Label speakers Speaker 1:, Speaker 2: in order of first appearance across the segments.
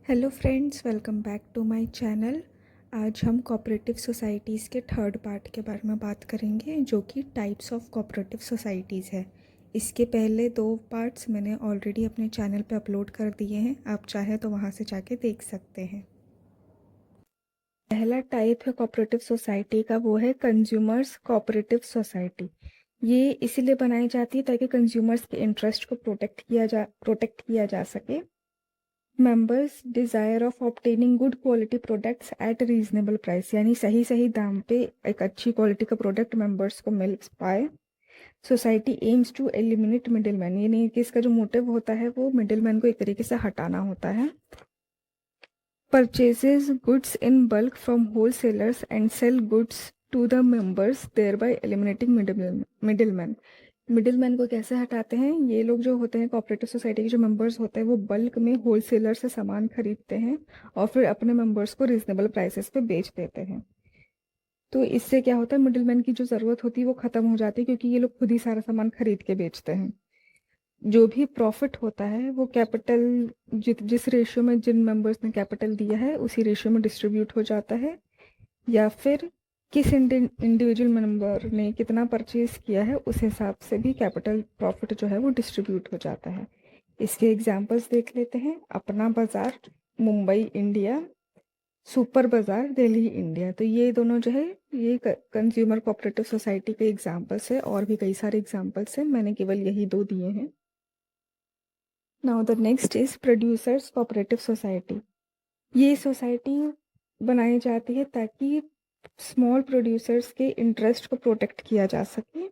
Speaker 1: Hello friends, welcome back to my channel. आज हम cooperative societies के थर्ड पार्ट के बारे में बात करेंगे, जो कि टाइप्स ऑफ कोऑपरेटिव सोसाइटीज़ है। इसके पहले दो पार्ट्स मैंने ऑलरेडी अपने चैनल पे अपलोड कर दिए हैं, आप चाहे तो वहाँ से जाके देख सकते हैं। पहला टाइप है कोऑपरेटिव सोसाइटी का, वो है कंज्यूमर्स कोऑपरेटिव सोसाइटी। ये इसीलिए बनाई जाती है ताकि कंज्यूमर्स के इंटरेस्ट को प्रोटेक्ट किया जा सके। Members desire of obtaining good quality products at reasonable price, यानी सही सही दाम पे एक अच्छी क्वालिटी का प्रोडक्ट मेंबर्स को मिल पाए। Society aims to eliminate middle man, यानी कि इसका जो मोटिव होता है वो मिडिल मैन को एक तरीके से हटाना होता है। Purchases goods in bulk from wholesalers and sell goods to the members, thereby eliminating middle man को कैसे हटाते हैं? ये लोग जो होते हैं कोऑपरेटिव सोसाइटी के जो मेंबर्स होते हैं वो बल्क में होलसेलर से सामान खरीदते हैं और फिर अपने मेंबर्स को रीजनेबल प्राइसेस पे बेच देते हैं। तो इससे क्या होता है, मिडिलमैन की जो ज़रूरत होती है वो ख़त्म हो जाती है, क्योंकि ये लोग खुद ही सारा सामान खरीद के बेचते हैं। जो भी प्रॉफिट होता है वो कैपिटल, जिस रेशियो में जिन मेंबर्स ने कैपिटल दिया है उसी रेशियो में डिस्ट्रीब्यूट हो जाता है, या फिर किस इंडिविजुअल मेंबर ने कितना परचेज किया है उस हिसाब से भी कैपिटल प्रॉफिट जो है वो डिस्ट्रीब्यूट हो जाता है। इसके एग्जांपल्स देख लेते हैं। अपना बाजार मुंबई इंडिया, सुपर बाजार दिल्ली इंडिया। तो ये दोनों जो है ये कंज्यूमर कोऑपरेटिव सोसाइटी के एग्जांपल्स है, और भी कई सारे एग्जांपल्स हैं, मैंने केवल यही दो दिए हैं। Now the next is producers cooperative society. ये सोसाइटी बनाई जाती है ताकि स्मॉल प्रोड्यूसर्स के इंटरेस्ट को प्रोटेक्ट किया जा सके।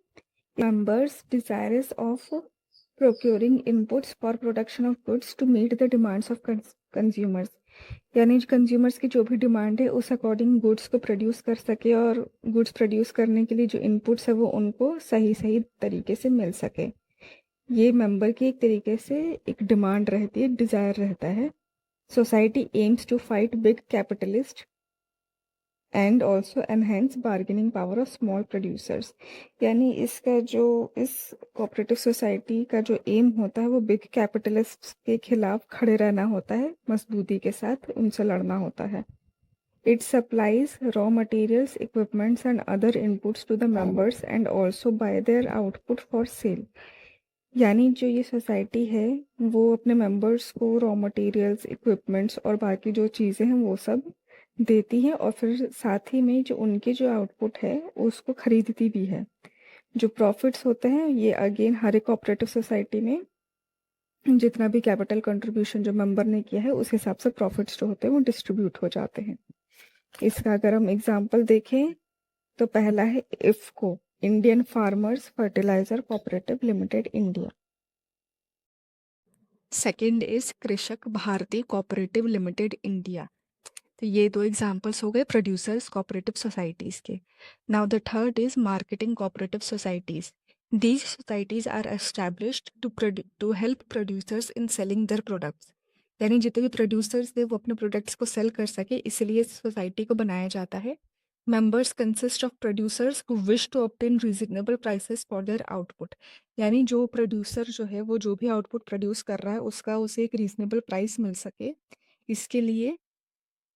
Speaker 1: Members desires of procuring inputs for production of goods to meet the demands of consumers, यानी कंज्यूमर्स की जो भी डिमांड है उस अकॉर्डिंग गुड्स को प्रोड्यूस कर सके, और गुड्स प्रोड्यूस करने के लिए जो इनपुट्स है वो उनको सही सही तरीके से मिल सके। ये मेंबर की एक तरीके से एक डिमांड रहती है, डिज़ायर रहता है। Society aims to fight big capitalist and also enhance bargaining power of small producers, यानी इसका जो इस कोऑपरेटिव सोसाइटी का जो एम होता है वो बिग कैपिटलिस्ट के खिलाफ खड़े रहना होता है, मजबूती के साथ उनसे लड़ना होता है। It supplies raw materials, equipments and other inputs to the members and also buy their output for sale, यानी जो ये सोसाइटी है वो अपने मेंबर्स को रॉ मटेरियल्स, इक्विपमेंट्स और बाकी जो चीज़ें हैं वो सब देती है, और फिर साथ ही में जो उनके जो आउटपुट है उसको खरीदती भी है। जो प्रॉफिट्स होते हैं ये अगेन हर एक कोऑपरेटिव सोसाइटी में जितना भी कैपिटल कंट्रीब्यूशन जो मेंबर ने किया है उस हिसाब से प्रॉफिट्स जो होते हैं वो डिस्ट्रीब्यूट हो जाते हैं। इसका अगर हम एग्जाम्पल देखें तो पहला है IFFCO, Indian farmers fertilizer cooperative limited India. Second is Krishak Bharati cooperative limited India. तो ये दो एग्जांपल्स हो गए प्रोड्यूसर्स कोऑपरेटिव सोसाइटीज़ के। Now the third is marketing cooperative societies. These societies are established to help producers in selling their products, यानी जितने भी producers थे वो अपने प्रोडक्ट्स को सेल कर सके, इसलिए इस सोसाइटी को बनाया जाता है। Members consist of producers who wish to obtain reasonable prices for their output, यानी जो प्रोड्यूसर जो है वो जो भी आउटपुट प्रोड्यूस कर रहा है उसका उसे एक रीजनेबल प्राइस मिल सके, इसके लिए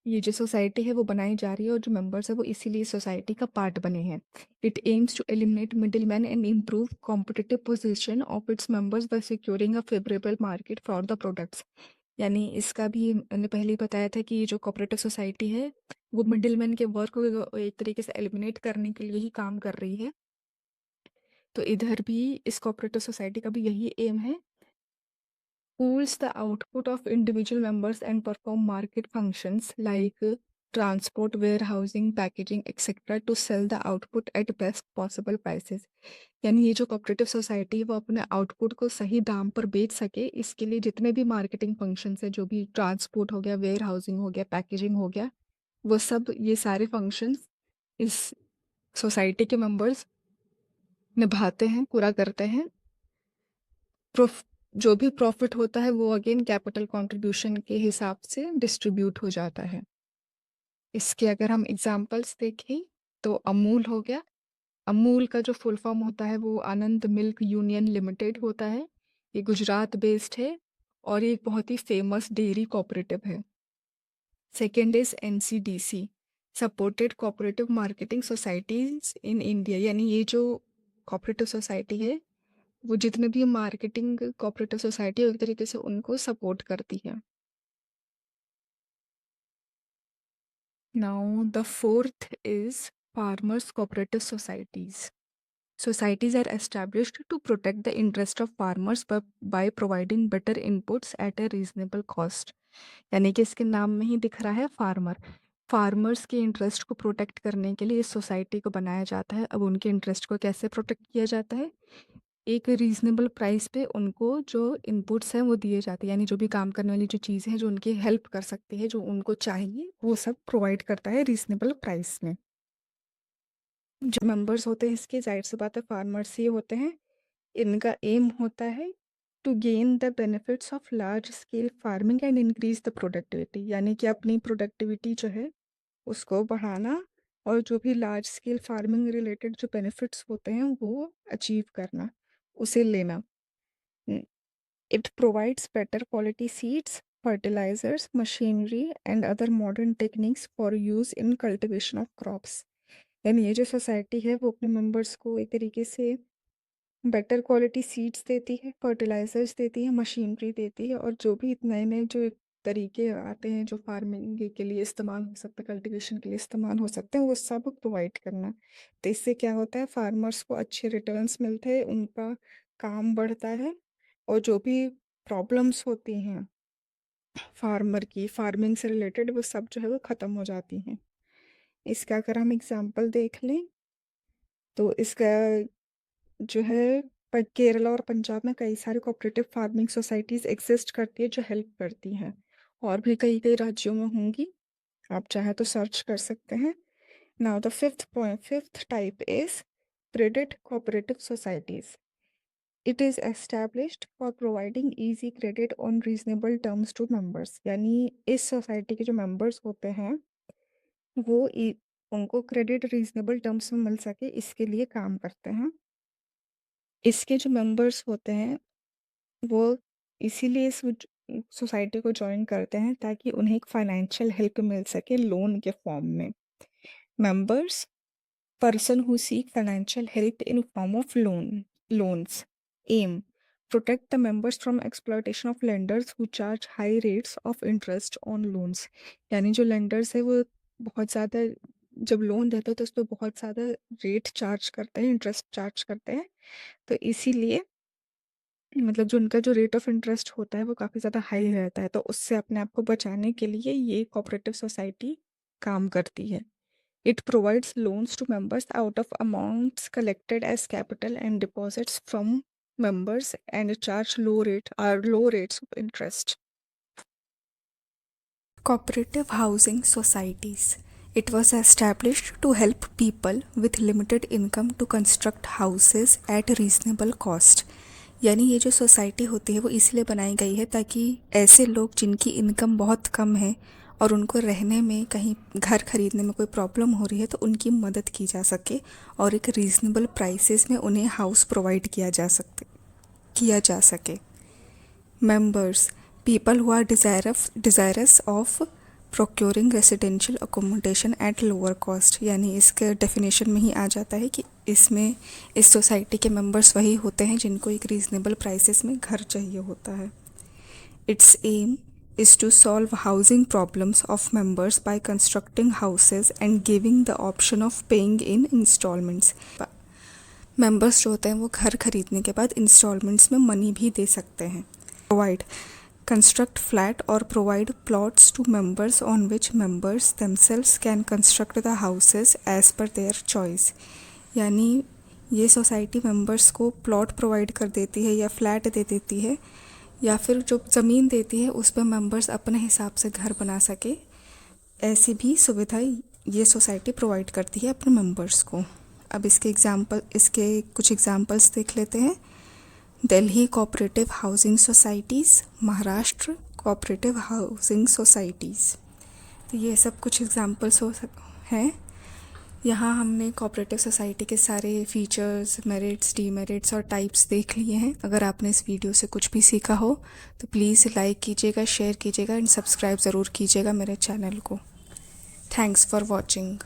Speaker 1: ये जो सोसाइटी है वो बनाई जा रही है, और जो मेंबर्स है वो इसीलिए सोसाइटी का पार्ट बने हैं। It aims to eliminate middle man and improve competitive position of its members by securing a favourable market for the products, यानी इसका भी मैंने पहले ही बताया था कि ये जो कोऑपरेटिव सोसाइटी है वो मिडिल मैन के वर्क को एक तरीके से एलिमिनेट करने के लिए ही काम कर रही है। तो इधर भी इस कोऑपरेटिव सोसाइटी का भी यही एम है। pools the output of individual members and perform market functions like transport, warehousing, packaging, etc. to sell the output at best possible prices, यानी ये जो कोऑपरेटिव सोसाइटी है वो अपने आउटपुट को सही दाम पर बेच सके, इसके लिए जितने भी मार्केटिंग फंक्शंस है, जो भी ट्रांसपोर्ट हो गया, वेयर हाउसिंग हो गया, पैकेजिंग हो गया, वो सब ये सारे फंक्शंस इस सोसाइटी के मेंबर्स निभाते हैं, पूरा करते हैं। जो भी प्रॉफिट होता है वो अगेन कैपिटल कंट्रीब्यूशन के हिसाब से डिस्ट्रीब्यूट हो जाता है। इसके अगर हम एग्जांपल्स देखें तो अमूल हो गया। अमूल का जो फुल फॉर्म होता है वो आनंद मिल्क यूनियन लिमिटेड होता है। ये गुजरात बेस्ड है और ये एक बहुत ही फेमस डेयरी कोऑपरेटिव है। Second is NCDC, supported cooperative marketing societies in India, यानी ये जो कोऑपरेटिव सोसाइटी है वो जितने भी मार्केटिंग कोऑपरेटिव सोसाइटी है एक तरीके से उनको सपोर्ट करती है। Now the fourth is farmers cooperative societies. Societies are established to protect the interest of farmers by providing better inputs at a reasonable cost। यानी कि इसके नाम में ही दिख रहा है फार्मर। फार्मर्स के इंटरेस्ट को प्रोटेक्ट करने के लिए इस सोसाइटी को बनाया जाता है। अब उनके इंटरेस्ट को कैसे प्रोटेक्ट किया जाता है? एक रीजनेबल प्राइस पे उनको जो इनपुट्स हैं वो दिए जाते हैं, यानी जो भी काम करने वाली जो चीज़ें हैं जो उनकी हेल्प कर सकती है, जो उनको चाहिए, वो सब प्रोवाइड करता है रीजनेबल प्राइस में। जो मेंबर्स होते हैं इसके, जाहिर सी बात है फार्मर्स ही होते हैं। इनका एम होता है to gain the benefits of large scale farming and increase the productivity, यानी कि अपनी प्रोडक्टिविटी जो है उसको बढ़ाना और जो भी लार्ज स्केल फार्मिंग रिलेटेड जो बेनिफिट्स होते हैं वो अचीव करना, उसे लेना। It provides better quality seeds, fertilizers, machinery and other modern techniques for use in cultivation of crops। यानी ये जो सोसाइटी है वो अपने मेंबर्स को एक तरीके से बेटर क्वालिटी सीड्स देती है, फर्टिलाइजर्स देती है, मशीनरी देती है, और जो भी नए नए जो तरीके आते हैं जो फार्मिंग के लिए इस्तेमाल हो सकते हैं, कल्टीवेशन के लिए इस्तेमाल हो सकते हैं, वो सब प्रोवाइड करना। तो इससे क्या होता है, फार्मर्स को अच्छे रिटर्न्स मिलते हैं, उनका काम बढ़ता है, और जो भी प्रॉब्लम्स होती हैं फार्मर की फार्मिंग से रिलेटेड वो सब जो है वो ख़त्म हो जाती हैं। इसका अगर हम एग्जांपल देख लें तो इसका जो है पर केरला और पंजाब में कई सारी कोऑपरेटिव फार्मिंग सोसाइटीज़ एग्जिस्ट करती है जो हेल्प करती हैं, और भी कई कई राज्यों में होंगी, आप चाहे तो सर्च कर सकते हैं। Now the fifth type is credit cooperative societies. It is established for providing easy credit on reasonable terms to members, यानी इस सोसाइटी के जो मेंबर्स होते हैं वो उनको क्रेडिट रीजनेबल टर्म्स में मिल सके इसके लिए काम करते हैं। इसके जो मेंबर्स होते हैं वो इसीलिए इस सोसाइटी को ज्वाइन करते हैं ताकि उन्हें एक फाइनेंशियल हेल्प मिल सके लोन के फॉर्म में। Members person who seek financial help in form of loans aim protect the members from exploitation of lenders who charge high rates of interest on loans। यानी जो लेंडर्स है वो बहुत ज़्यादा जब लोन देते हैं तो उस पर बहुत ज़्यादा रेट चार्ज करते हैं, इंटरेस्ट चार्ज करते हैं। तो इसीलिए मतलब जो उनका जो रेट ऑफ इंटरेस्ट होता है वो काफ़ी ज़्यादा हाई रहता है, तो उससे अपने आप को बचाने के लिए ये कोऑपरेटिव सोसाइटी काम करती है। It provides loans to members out of amounts collected as capital and deposits from members and charge low rates of interest। Cooperative housing societies. It was established to help people with limited income to construct houses at reasonable cost। यानी ये जो society होती है वो इसलिए बनाई गई है ताकि ऐसे लोग जिनकी इनकम बहुत कम है और उनको रहने में, कहीं घर खरीदने में कोई प्रॉब्लम हो रही है तो उनकी मदद की जा सके और एक रीज़नेबल प्राइसेस में उन्हें हाउस प्रोवाइड किया जा सके। Members people who are desirous of procuring residential accommodation at lower cost, यानी इसके डेफिनेशन में ही आ जाता है कि इसमें इस सोसाइटी के मेंबर्स वही होते हैं जिनको एक रीज़नेबल प्राइसेस में घर चाहिए होता है। Its aim is to solve housing problems of members by constructing houses and giving the option of paying in installments। members जो होते हैं वो घर खरीदने के बाद installments में मनी भी दे सकते हैं। provide construct flat or provide plots to members on which members themselves can construct the houses as per their choice। यानी ये सोसाइटी मेंबर्स को प्लॉट प्रोवाइड कर देती है या फ्लैट दे देती है या फिर जो ज़मीन देती है उस पर मेंबर्स अपने हिसाब से घर बना सके, ऐसी भी सुविधा ये सोसाइटी प्रोवाइड करती है अपने मेंबर्स को। अब इसके कुछ एग्जांपल्स देख लेते हैं। Delhi cooperative housing societies, Maharashtra cooperative housing societies. तो ये सब कुछ एग्जांपल्स हैं। यहाँ हमने कोऑपरेटिव सोसाइटी के सारे फीचर्स, मेरिट्स, डीमेरिट्स और टाइप्स देख लिए हैं। अगर आपने इस वीडियो से कुछ भी सीखा हो तो प्लीज़ लाइक कीजिएगा, शेयर कीजिएगा एंड सब्सक्राइब ज़रूर कीजिएगा मेरे चैनल को। Thanks for watching.